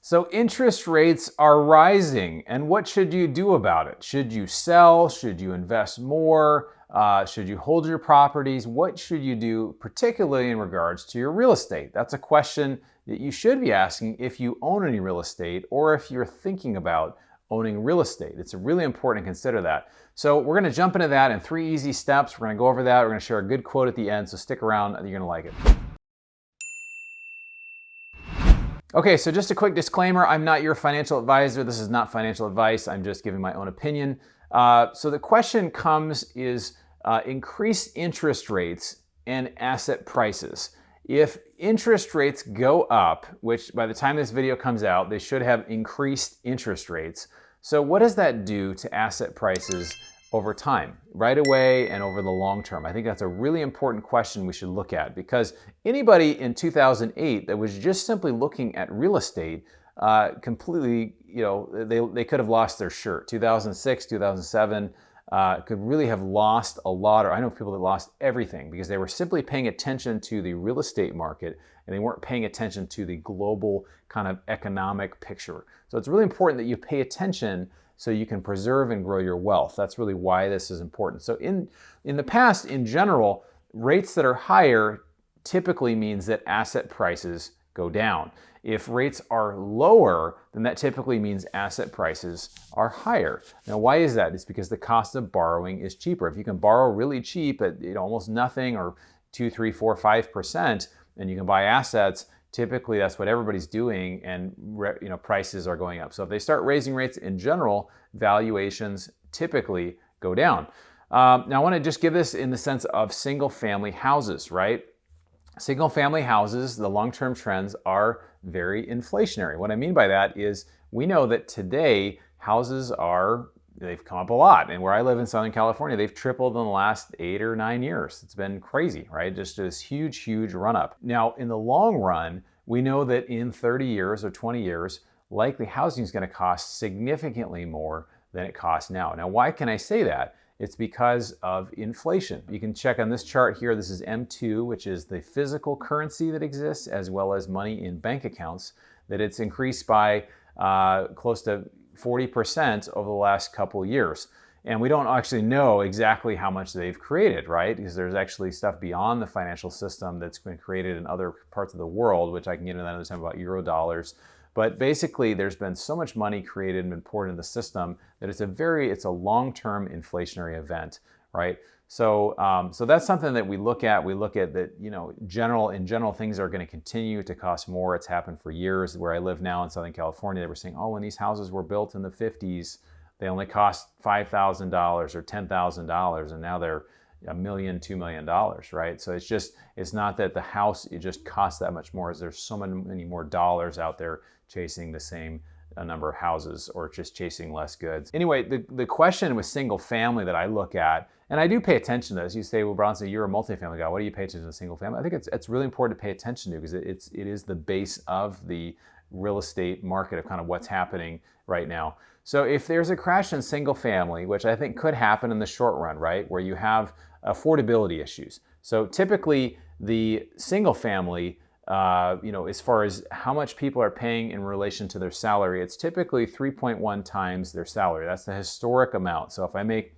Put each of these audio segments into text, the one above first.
So interest rates are rising, and what should you do about it? Should you sell? Should you invest more? Should you hold your properties? What should you do, particularly in regards to your real estate? That's a question that you should be asking if you own any real estate or if you're thinking about owning real estate. It's really important to consider that. So we're going to jump into that in 3 easy steps. We're going to go over that. We're going to share a good quote at the end, so stick around. You're going to like it. Okay, so just a quick disclaimer. I'm not your financial advisor. This is not financial advice. I'm just giving my own opinion. So the question is increased interest rates and asset prices. If interest rates go up, which by the time this video comes out, they should have increased interest rates. So what does that do to asset prices over time, right away and over the long term? I think that's a really important question we should look at, because anybody in 2008 that was just simply looking at real estate completely, they could have lost their shirt. 2006, 2007 could really have lost a lot, or I know people that lost everything because they were simply paying attention to the real estate market and they weren't paying attention to the global kind of economic picture. So it's really important that you pay attention so you can preserve and grow your wealth. That's really why this is important. So in the past, in general, rates that are higher typically means that asset prices go down. If rates are lower, then that typically means asset prices are higher. Now, why is that? It's because the cost of borrowing is cheaper. If you can borrow really cheap at almost nothing, or 2, 3, 4, 5%, and you can buy assets, typically that's what everybody's doing, and prices are going up. So if they start raising rates in general, valuations typically go down. Now I want to just give this in the sense of single family houses, right? Single family houses, the long-term trends are very inflationary. What I mean by that is we know that today houses they've come up a lot. And where I live in Southern California, they've tripled in the last 8 or 9 years. It's been crazy, right? Just this huge, huge run up. Now, in the long run, we know that in 30 years or 20 years, likely housing is going to cost significantly more than it costs now. Now, why can I say that? It's because of inflation. You can check on this chart here. This is M2, which is the physical currency that exists, as well as money in bank accounts, that it's increased by close to 40% over the last couple of years. And we don't actually know exactly how much they've created, right? Because there's actually stuff beyond the financial system that's been created in other parts of the world, which I can get into that another time about euro dollars. But basically, there's been so much money created and been poured into the system that it's a long-term inflationary event, right? So that's something that we look at. We look at that, in general, things are going to continue to cost more. It's happened for years. Where I live now in Southern California, they were saying, when these houses were built in the 50s, they only cost $5,000 or $10,000, and now they're $1 million, $2 million, right? So it's not that the house, it just costs that much more, as there's so many more dollars out there chasing the same number of houses, or just chasing less goods. Anyway, the question with single family that I look at, and I do pay attention to this. You say, well, Bronson, you're a multifamily guy. Why do you pay attention to single family? I think it's really important to pay attention to, because it is the base of the real estate market, of kind of what's happening right now. So if there's a crash in single family, which I think could happen in the short run, right, where you have affordability issues. So typically the single family, as far as how much people are paying in relation to their salary, it's typically 3.1 times their salary. That's the historic amount. So if I make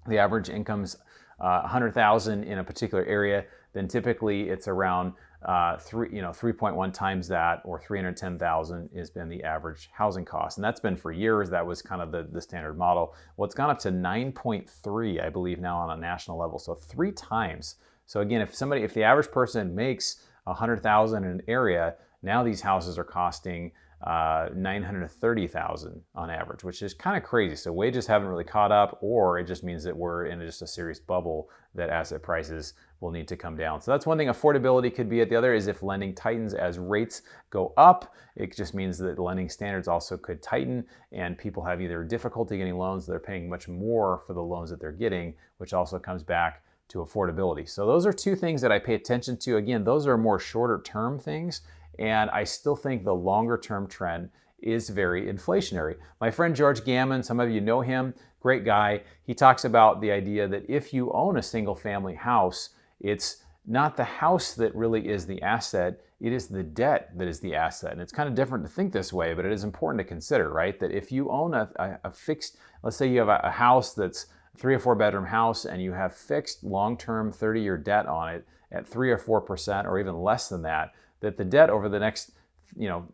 the average income's $100,000 in a particular area, then typically it's around 3.1 times that, or $310,000 has been the average housing cost. And that's been for years. That was kind of the standard model. Well, it's gone up to 9.3, I believe, now on a national level. So 3 times. So again, if the average person makes $100,000 in an area, now these houses are costing $930,000 on average, which is kind of crazy. So wages haven't really caught up, or it just means that we're in just a serious bubble that asset prices will need to come down. So that's one thing affordability could be at. The other is if lending tightens as rates go up, it just means that lending standards also could tighten, and people have either difficulty getting loans, they're paying much more for the loans that they're getting, which also comes back to affordability. So those are 2 things that I pay attention to. Again, those are more shorter term things, and I still think the longer term trend is very inflationary. My friend George Gammon, some of you know him, great guy. He talks about the idea that if you own a single family house, it's not the house that really is the asset, it is the debt that is the asset. And it's kind of different to think this way, but it is important to consider, right? That if you own a fixed, let's say you have a house that's a 3 or 4 bedroom house and you have fixed long-term 30-year debt on it at 3 or 4% or even less than that, that the debt over the next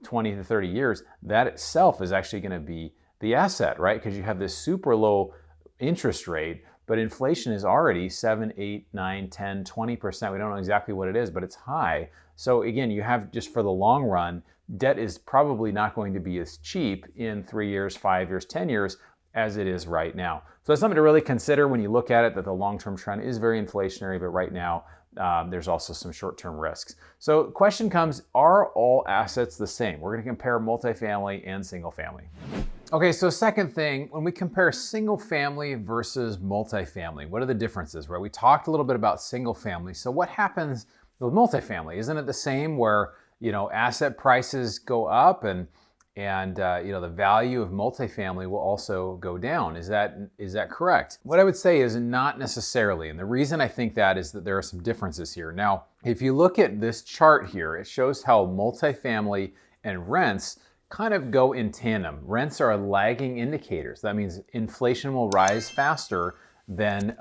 20 to 30 years, that itself is actually going to be the asset, right? Because you have this super low interest rate, but inflation is already 7, 8, 9, 10, 20%. We don't know exactly what it is, but it's high. So again, you have, just for the long run, debt is probably not going to be as cheap in 3 years, 5 years, 10 years as it is right now. So that's something to really consider when you look at it, that the long-term trend is very inflationary, but right now there's also some short-term risks. So the question comes, are all assets the same? We're going to compare multifamily and single family. Okay, so second thing, when we compare single family versus multifamily, what are the differences, right? We talked a little bit about single family. So what happens with multifamily? Isn't it the same where, asset prices go up and the value of multifamily will also go down? Is that correct? What I would say is not necessarily. And the reason I think that is that there are some differences here. Now, if you look at this chart here, it shows how multifamily and rents kind of go in tandem. Rents are lagging indicators. That means inflation will rise faster than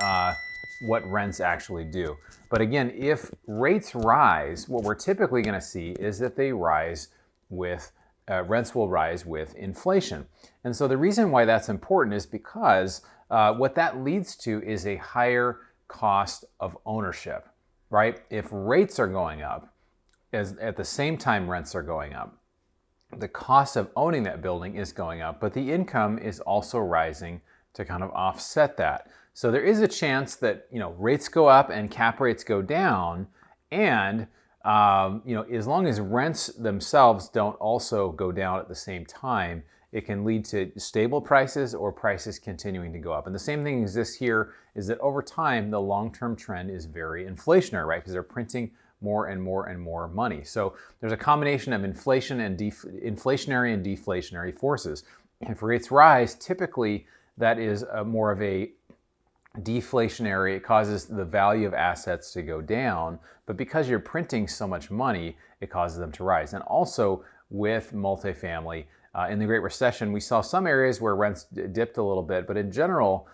what rents actually do. But again, if rates rise, what we're typically going to see is that they rise with rents will rise with inflation. And so the reason why that's important is because what that leads to is a higher cost of ownership, right? If rates are going up, at the same time rents are going up, the cost of owning that building is going up, but the income is also rising to kind of offset that. So there is a chance that rates go up and cap rates go down, and as long as rents themselves don't also go down at the same time, it can lead to stable prices or prices continuing to go up. And the same thing exists here, is that over time, the long-term trend is very inflationary, right? Because they're printing more and more and more money. So there's a combination of inflation and inflationary and deflationary forces. If rates rise, typically that is more of a deflationary. It causes the value of assets to go down, but because you're printing so much money, it causes them to rise. And also with multifamily, in the Great Recession, we saw some areas where rents dipped a little bit, but in general,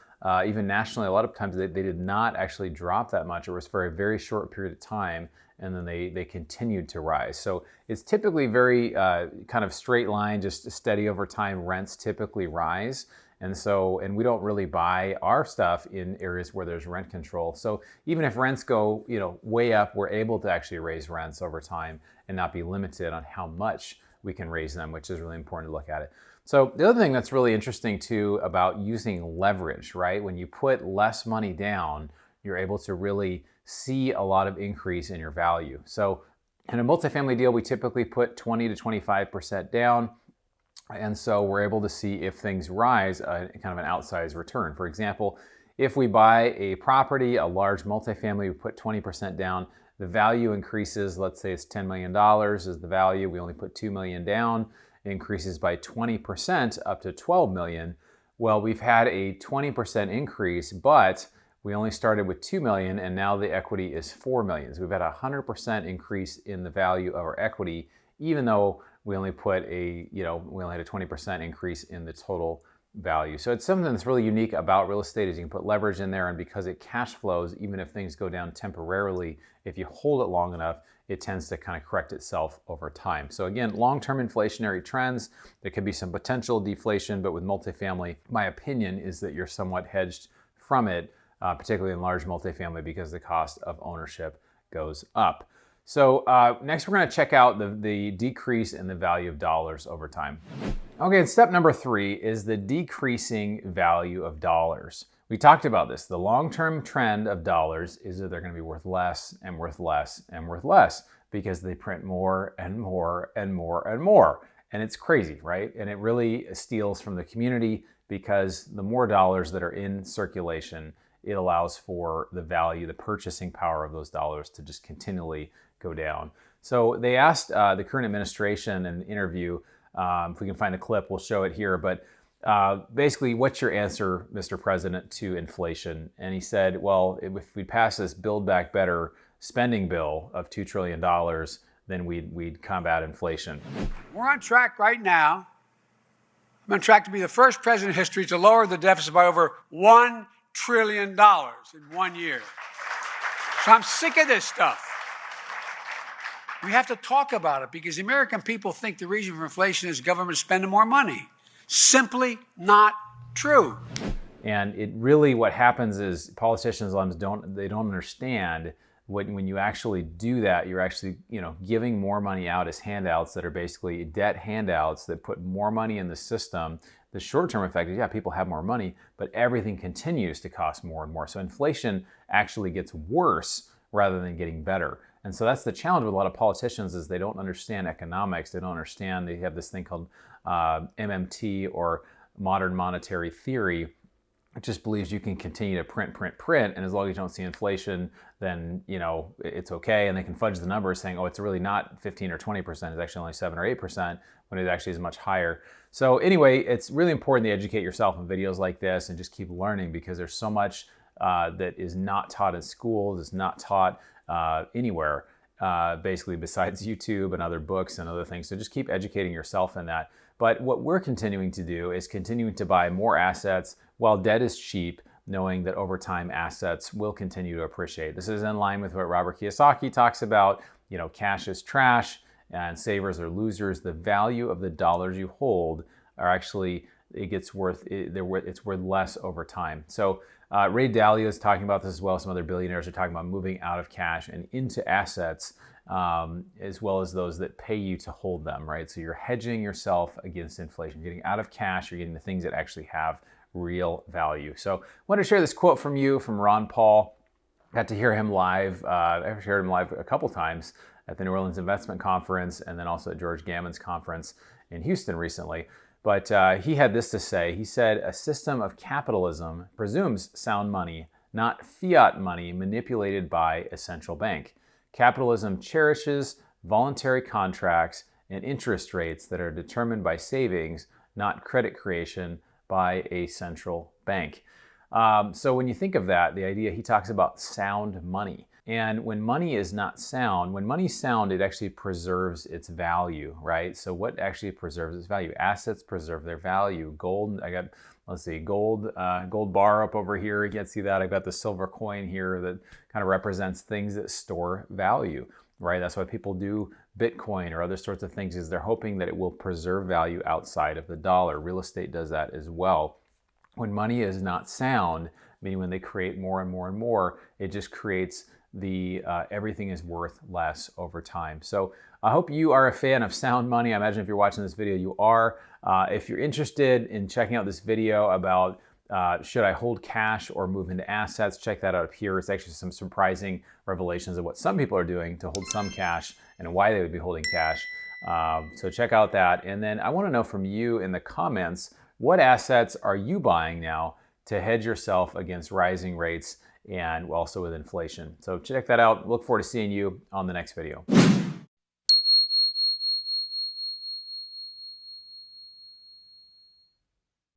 even nationally, a lot of times they did not actually drop that much. It was for a very short period of time, and then they continued to rise. So it's typically very kind of straight line, just steady over time. Rents typically rise. And we don't really buy our stuff in areas where there's rent control. So even if rents go, way up, we're able to actually raise rents over time and not be limited on how much we can raise them, which is really important to look at it. So the other thing that's really interesting too about using leverage, right? When you put less money down, you're able to really see a lot of increase in your value. So in a multifamily deal, we typically put 20 to 25% down. And so we're able to see if things rise, kind of an outsized return. For example, if we buy a property, a large multifamily, we put 20% down, the value increases. Let's say it's $10 million is the value. We only put $2 million down. It increases by 20% up to $12 million. Well, we've had a 20% increase, but we only started with $2 million, and now the equity is $4 million. So we've had a 100% increase in the value of our equity, even though we only had a 20% increase in the total value. So it's something that's really unique about real estate, is you can put leverage in there, and because it cash flows, even if things go down temporarily, if you hold it long enough, it tends to kind of correct itself over time. So again, long-term inflationary trends, there could be some potential deflation, but with multifamily, my opinion is that you're somewhat hedged from it, particularly in large multifamily, because the cost of ownership goes up. So next we're going to check out the decrease in the value of dollars over time. Okay, and step number 3 is the decreasing value of dollars. We talked about this. The long-term trend of dollars is that they're going to be worth less and worth less and worth less because they print more and more and more and more. And it's crazy, right? And it really steals from the community, because the more dollars that are in circulation, it allows for the value, the purchasing power of those dollars to just continually go down. So they asked the current administration in an interview, if we can find a clip, we'll show it here, but basically, what's your answer, Mr. President, to inflation? And he said, well, if we pass this Build Back Better, spending bill of $2 trillion, then we'd combat inflation. We're on track right now. I'm on track to be the first president in history to lower the deficit by over $1 trillion in 1 year. So I'm sick of this stuff. We have to talk about it because the American people think the reason for inflation is government spending more money. Simply not true. And it really, what happens is politicians don't understand when you actually do that, you're actually, giving more money out as handouts that are basically debt handouts that put more money in the system. The short-term effect is, yeah, people have more money, but everything continues to cost more and more. So inflation actually gets worse rather than getting better. And so that's the challenge with a lot of politicians is they don't understand economics. They don't understand, they have this thing called MMT, or modern monetary theory. It just believes you can continue to print, and as long as you don't see inflation, then it's okay. And they can fudge the numbers saying, oh, it's really not 15 or 20%, it's actually only 7 or 8%, when it actually is much higher. So anyway, it's really important to educate yourself in videos like this and just keep learning, because there's so much that is not taught in schools, is not taught anywhere, basically besides YouTube and other books and other things. So just keep educating yourself in that. But what we're continuing to do is continuing to buy more assets while debt is cheap, knowing that over time assets will continue to appreciate. This is in line with what Robert Kiyosaki talks about. Cash is trash and savers are losers. The value of the dollars you hold are actually, it's worth less over time. So Ray Dalio is talking about this as well. Some other billionaires are talking about moving out of cash and into assets, as well as those that pay you to hold them, right? So you're hedging yourself against inflation. Getting out of cash, you're getting the things that actually have real value. So I want to share this quote from Ron Paul. Got to hear him live. I've heard him live a couple times at the New Orleans Investment Conference, and then also at George Gammon's conference in Houston recently. But he had this to say. He said, "A system of capitalism presumes sound money, not fiat money manipulated by a central bank. Capitalism cherishes voluntary contracts and interest rates that are determined by savings, not credit creation by a central bank." So when you think of that, the idea, he talks about sound money. And when money is not sound, when money's sound, it actually preserves its value, right? So what actually preserves its value? Assets preserve their value. Gold, I got, let's see, gold bar up over here. You can't see that. I've got the silver coin here that kind of represents things that store value, right? That's why people do Bitcoin or other sorts of things, is they're hoping that it will preserve value outside of the dollar. Real estate does that as well. When money is not sound, meaning when they create more and more and more, it just creates everything is worth less over time. So I hope you are a fan of sound money. I imagine if you're watching this video, you are. If you're interested in checking out this video about should I hold cash or move into assets, check that out up here. It's actually some surprising revelations of what some people are doing to hold some cash and why they would be holding cash. So check out that. And then I want to know from you in the comments, what assets are you buying now to hedge yourself against rising rates and also with inflation? So check that out. Look forward to seeing you on the next video.